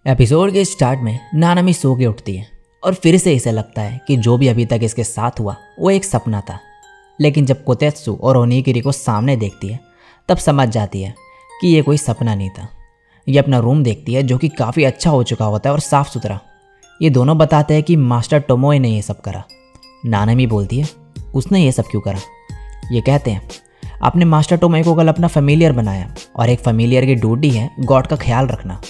Episode के start में नानामी सो के उठती है और फिर से इसे लगता है कि जो भी अभी तक इसके साथ हुआ वो एक सपना था। लेकिन जब कोतेत्सु और ओनिगिरी को सामने देखती है तब समझ जाती है कि ये कोई सपना नहीं था। ये अपना रूम देखती है जो कि काफ़ी अच्छा हो चुका होता है और साफ़ सुथरा। ये दोनों बताते हैं कि मास्टर टोमोए ने ये सब करा। नानामी बोलती है उसने ये सब क्यों करा। ये कहते हैं आपने मास्टर टोमोए को कल अपना फेमिलियर बनाया और एक फेमिलियर की ड्यूटी है गॉड का ख्याल रखना।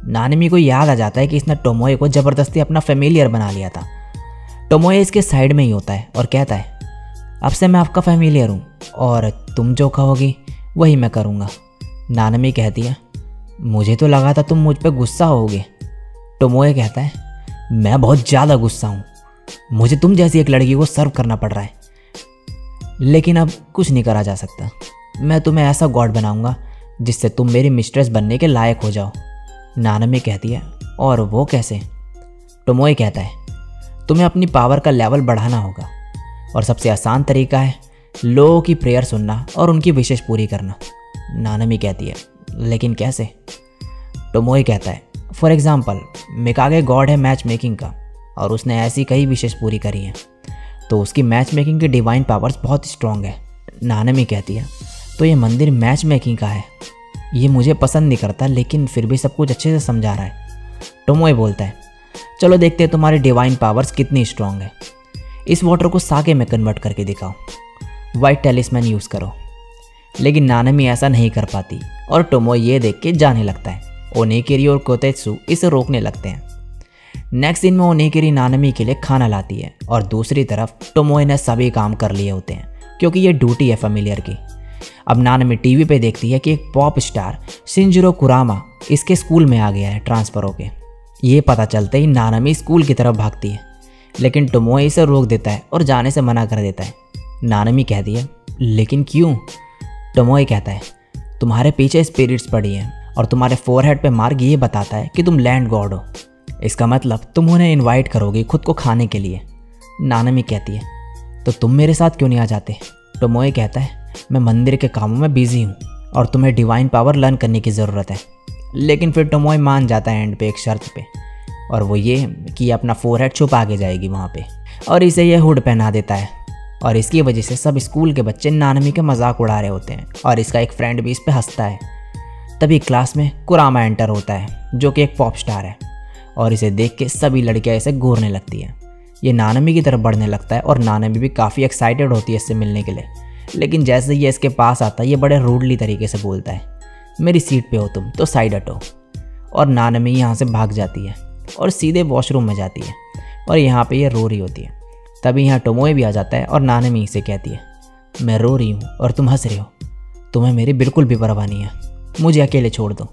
नानामी को याद आ जाता है कि इसने टोमोए को ज़बरदस्ती अपना फेमिलियर बना लिया था। टोमोए इसके साइड में ही होता है और कहता है अब से मैं आपका फेमिलियर हूँ और तुम जो कहोगी वही मैं करूँगा। नानामी कहती है मुझे तो लगा था तुम मुझ पर गुस्सा होगे। टोमोए कहता है मैं बहुत ज़्यादा गुस्सा हूँ, मुझे तुम जैसी एक लड़की को सर्व करना पड़ रहा है, लेकिन अब कुछ नहीं करा जा सकता। मैं तुम्हें ऐसा गॉड बनाऊँगा जिससे तुम मेरी मिस्ट्रेस बनने के लायक हो जाओ। नानामी कहती है और वो कैसे। टोमोए कहता है तुम्हें अपनी पावर का लेवल बढ़ाना होगा और सबसे आसान तरीका है लोगों की प्रेयर सुनना और उनकी विशेष पूरी करना। नानामी कहती है लेकिन कैसे। टोमोए कहता है फॉर एग्जाम्पल मिकागे गॉड है मैच मेकिंग का और उसने ऐसी कई विशेष पूरी करी हैं, तो उसकी मैच मेकिंग की डिवाइन पावर्स बहुत स्ट्रॉन्ग है। नानामी कहती है तो ये मंदिर मैच मेकिंग का है, ये मुझे पसंद नहीं करता लेकिन फिर भी सब कुछ अच्छे से समझा रहा है। टोमोए बोलता है चलो देखते हैं तुम्हारी डिवाइन पावर्स कितनी स्ट्रॉन्ग है। इस वाटर को साके में कन्वर्ट करके दिखाओ, वाइट टेलिस्मैन यूज़ करो। लेकिन नानामी ऐसा नहीं कर पाती और टोमोए ये देख के जाने लगता है। ओनिगिरी और कोतेत्सु इसे रोकने लगते हैं। नेक्स्ट सीन में ओनिगिरी नानामी के लिए खाना लाती है और दूसरी तरफ टोमोए ने सभी काम कर लिए होते हैं क्योंकि ये ड्यूटी है फेमिलियर की। अब नानामी टीवी पे देखती है कि एक पॉप स्टार शिंजिरो कुरामा इसके स्कूल में आ गया है ट्रांसफ़र होके। ये पता चलते ही नानामी स्कूल की तरफ भागती है, लेकिन टोमोए इसे रोक देता है और जाने से मना कर देता है। नानामी कहती है लेकिन क्यों। टोमोए कहता है तुम्हारे पीछे स्पिरिट्स पड़ी हैं और तुम्हारे फोरहेड पे मार्क ये बताता है कि तुम लैंड गॉड हो। इसका मतलब तुम उन्हें इनवाइट करोगे खुद को खाने के लिए। नानामी कहती है तो तुम मेरे साथ क्यों नहीं आ जाते। टोमोए कहता है मैं मंदिर के कामों में बिजी हूँ और तुम्हें डिवाइन पावर लर्न करने की ज़रूरत है। लेकिन फिर टोमोए मान जाता है एंड पे एक शर्त पे, और वो ये कि अपना फोरहेड छुपा के जाएगी वहाँ पे और इसे ये हुड पहना देता है। और इसकी वजह से सब स्कूल के बच्चे नानामी के मजाक उड़ा रहे होते हैं और इसका एक फ्रेंड भी इस पर हंसता है। तभी क्लास में कुरामा एंटर होता है जो कि एक पॉप स्टार है और इसे देख के सभी लड़कियाँ इसे घूरने लगती हैं। ये नानामी की तरफ बढ़ने लगता है और नानामी भी काफ़ी एक्साइटेड होती है इससे मिलने के लिए। लेकिन जैसे ये इसके पास आता है ये बड़े रूडली तरीके से बोलता है मेरी सीट पे हो तुम तो साइड हटो। और नानामी यहाँ से भाग जाती है और सीधे वॉशरूम में जाती है और यहाँ पे ये रो रही होती है। तभी यहाँ टोमोए भी आ जाता है और नानामी से कहती है मैं रो रही हूँ और तुम हंस रहे हो, तुम्हें मेरी बिल्कुल भी परवाह नहीं है, मुझे अकेले छोड़ दो।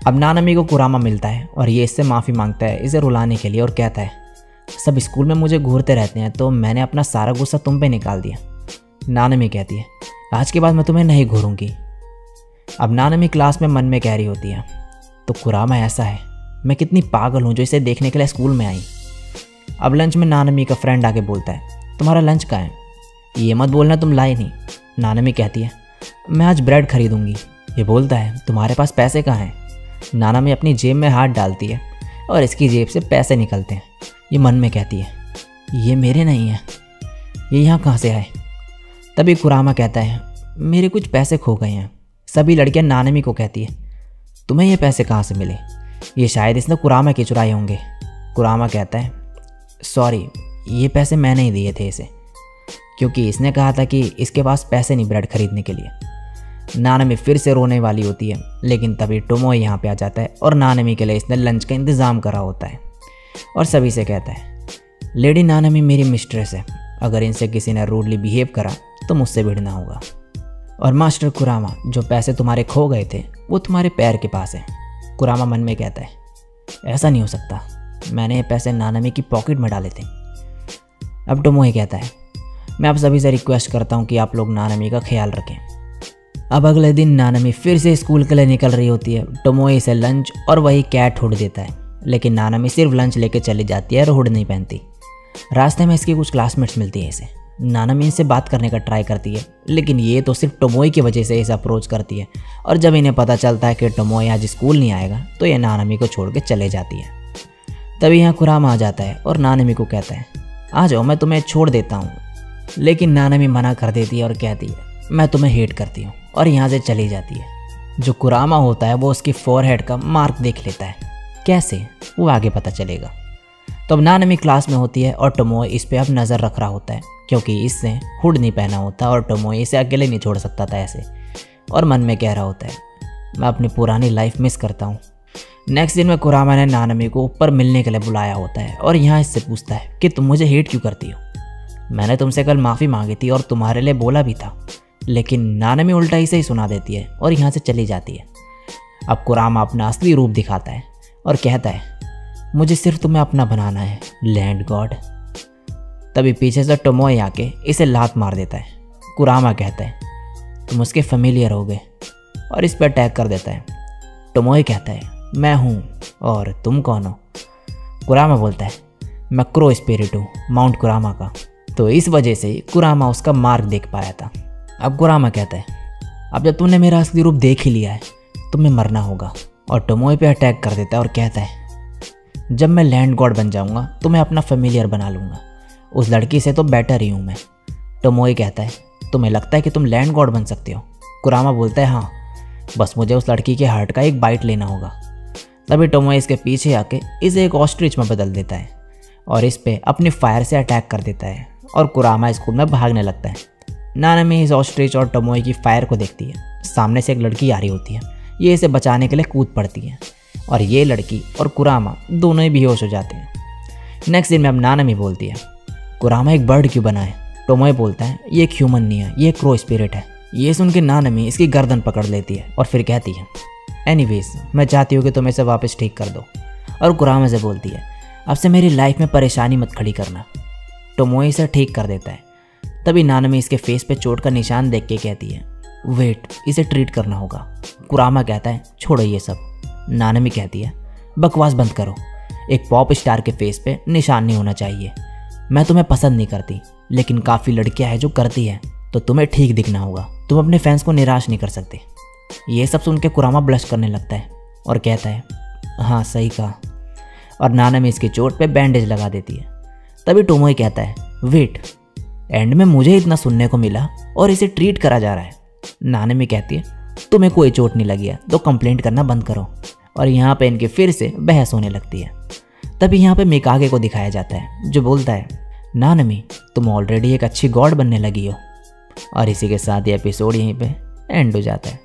अब नानामी को कुरामा मिलता है और ये इससे माफ़ी मांगता है इसे रुलाने के लिए और कहता है सब स्कूल में मुझे घूरते रहते हैं तो मैंने अपना सारा गुस्सा तुम पे निकाल दिया। नानामी कहती है आज के बाद मैं तुम्हें नहीं घूरूंगी। अब नानामी क्लास में मन में कह रही होती है तो कुरामा ऐसा है, मैं कितनी पागल हूँ जो इसे देखने के लिए स्कूल में आई। अब लंच में नानामी का फ्रेंड आके बोलता है तुम्हारा लंच कहाँ है, ये मत बोलना तुम लाए नहीं। नानामी कहती है मैं आज ब्रेड खरीदूंगी। ये बोलता है तुम्हारे पास पैसे कहाँ हैं। नानामी अपनी जेब में हाथ डालती है और इसकी जेब से पैसे निकलते हैं। ये मन में कहती है ये मेरे नहीं हैं, ये यहाँ कहाँ से आए। तभी कुरामा कहता है मेरे कुछ पैसे खो गए हैं। सभी लड़कियां नानामी को कहती है तुम्हें ये पैसे कहाँ से मिले, ये शायद इसने कुरामा के चुराए होंगे। कुरामा कहता है सॉरी ये पैसे मैंने ही दिए थे इसे, क्योंकि इसने कहा था कि इसके पास पैसे नहीं ब्रेड खरीदने के लिए। नानामी फिर से रोने वाली होती है, लेकिन तभी टोमोए यहाँ पे आ जाता है और नानामी के लिए इसने लंच का इंतज़ाम करा होता है और सभी से कहता है लेडी नानामी मेरी मिस्ट्रेस है, अगर इनसे किसी ने रूडली बिहेव करा तो मुझसे भिड़ना होगा। और मास्टर कुरामा जो पैसे तुम्हारे खो गए थे वो तुम्हारे पैर के पास है। कुरामा मन में कहता है ऐसा नहीं हो सकता, मैंने ये पैसे नानामी की पॉकेट में डाले थे। अब टोमोए कहता है मैं आप सभी से रिक्वेस्ट करता हूँ कि आप लोग नानामी का ख्याल रखें। अब अगले दिन नानामी फिर से स्कूल के लिए निकल रही होती है। टोमोए इसे लंच और वही कैट हुड देता है, लेकिन नानामी सिर्फ लंच लेके चली जाती है और हुड नहीं पहनती। रास्ते में इसकी कुछ क्लासमेट्स मिलती है इसे नानामी इनसे बात करने का ट्राई करती है, लेकिन ये तो सिर्फ टोमोई की वजह से इसे अप्रोच करती है। और जब इन्हें पता चलता है कि टोमोई आज स्कूल नहीं आएगा तो ये नानामी को छोड़ के चले जाती है। तभी यहाँ कुरामा आ जाता है और नानामी को कहता है, आ जाओ मैं तुम्हें छोड़ देता हूँ। लेकिन नानामी मना कर देती है और कहती है, मैं तुम्हें हेट करती हूँ, और यहाँ से चली जाती है। जो कुरामा होता है वो उसकी फोरहेड का मार्क देख लेता है। कैसे, वो आगे पता चलेगा। तो अब नानामी क्लास में होती है और टोमोई इस पे अब नज़र रख रहा होता है, क्योंकि इसने हुड नहीं पहना होता और टोमोई इसे अकेले नहीं छोड़ सकता था ऐसे। और मन में कह रहा होता है, मैं अपनी पुरानी लाइफ मिस करता हूँ। नेक्स्ट दिन में कुरामा ने नानामी को ऊपर मिलने के लिए बुलाया होता है और यहाँ इससे पूछता है कि तुम मुझे हेट क्यों करती हो। मैंने तुमसे कल माफ़ी मांगी थी और तुम्हारे लिए बोला भी था, लेकिन नानामी उल्टा इसे ही सुना देती है और यहाँ से चली जाती है। अब कुरामा अपना असली रूप दिखाता है और कहता है, मुझे सिर्फ तुम्हें अपना बनाना है लैंड गॉड। तभी पीछे से टोमोई आके इसे लात मार देता है। कुरामा कहता है, तुम उसके फेमिलियर हो गए, और इस पर अटैक कर देता है। टोमोई कहता है, मैं हूँ और तुम कौन हो। कुरामा बोलता है, मैं क्रो स्पिरिट हूँ माउंट कुरामा का। तो इस वजह से कुरामा उसका मार्क देख पाया था। अब कुरामा कहता है, अब जब तुमने मेरा असली रूप देख ही लिया है तुम्हें मरना होगा। और टोमोई पे अटैक कर देता है और कहता है, जब मैं लैंड गॉड बन जाऊंगा तो मैं अपना फेमिलियर बना लूँगा, उस लड़की से तो बेटर ही हूँ मैं। टोमोई कहता है, तुम्हें लगता है कि तुम लैंड गॉड बन सकते हो। कुरामा बोलता है, हाँ, बस मुझे उस लड़की के हार्ट का एक बाइट लेना होगा। तभी टोमोई इसके पीछे आके इसे एक ऑस्ट्रिच में बदल देता है और इस पे अपनी फायर से अटैक कर देता है और कुरामा स्कूल में भागने लगता है। नानामी इस ऑस्ट्रिच और टोमोई की फायर को देखती है। सामने से एक लड़की आ रही होती है, ये इसे बचाने के लिए कूद पड़ती है और ये लड़की और कुरामा दोनों ही बेहोश हो जाते हैं। नेक्स्ट दिन में अब नानामी बोलती है, कुरामा एक बर्ड क्यों बना है। टोमोई बोलता है, ये एक ह्यूमन नहीं है, ये एक क्रो स्पिरिट है। ये सुन के नानामी इसकी गर्दन पकड़ लेती है और फिर कहती है, एनीवेज मैं चाहती हूँ कि तुम इसे वापस ठीक कर दो। और कुरामा से बोलती है, अब से मेरी लाइफ में परेशानी मत खड़ी करना। टोमोई इसे ठीक कर देता है। तभी नानामी इसके फेस पे चोट का निशान देख के कहती है, वेट, इसे ट्रीट करना होगा। कुरामा कहता है, छोड़ो ये सब। नानामी कहती है, बकवास बंद करो, एक पॉप स्टार के फेस पे निशान नहीं होना चाहिए। मैं तुम्हें पसंद नहीं करती, लेकिन काफ़ी लड़कियां हैं जो करती हैं, तो तुम्हें ठीक दिखना होगा। तुम अपने फैंस को निराश नहीं कर सकते। ये सब सुन के कुरामा ब्लश करने लगता है और कहता है, हाँ सही कहा। और नानामी इसकी चोट पे बैंडेज लगा देती है। तभी टोमोई कहता है, वेट, एंड में मुझे इतना सुनने को मिला और इसे ट्रीट करा जा रहा है। नानामी कहती है, तुम्हें कोई चोट नहीं लगी है तो कंप्लेंट करना बंद करो। और यहाँ पे इनके फिर से बहस होने लगती है। तभी यहाँ पे मिकागे को दिखाया जाता है जो बोलता है, नानामी तुम ऑलरेडी एक अच्छी गॉड बनने लगी हो। और इसी के साथ ये एपिसोड यहीं पे एंड हो जाता है।